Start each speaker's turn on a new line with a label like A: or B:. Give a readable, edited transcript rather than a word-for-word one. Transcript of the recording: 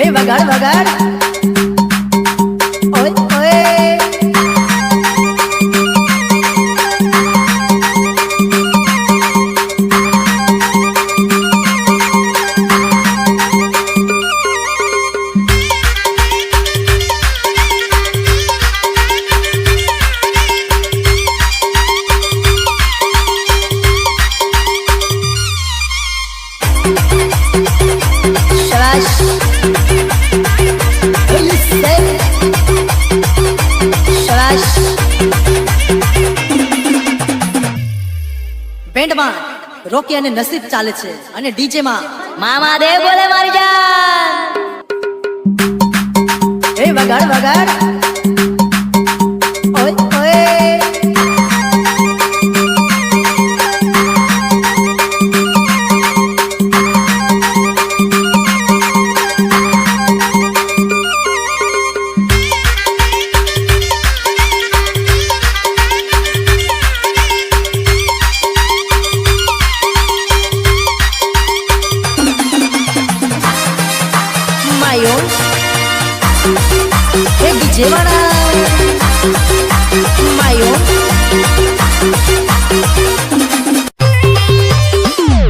A: એ વગાડ વગાડ ઓય ઓય બેન્ડ માં રોકી અને નસીબ ચાલે છે અને ડીજે માં
B: મામા દે બોલે મારી જાન
A: એ વગાડ વગાડ ઓય ઓય માયો એ ડીજે વાળા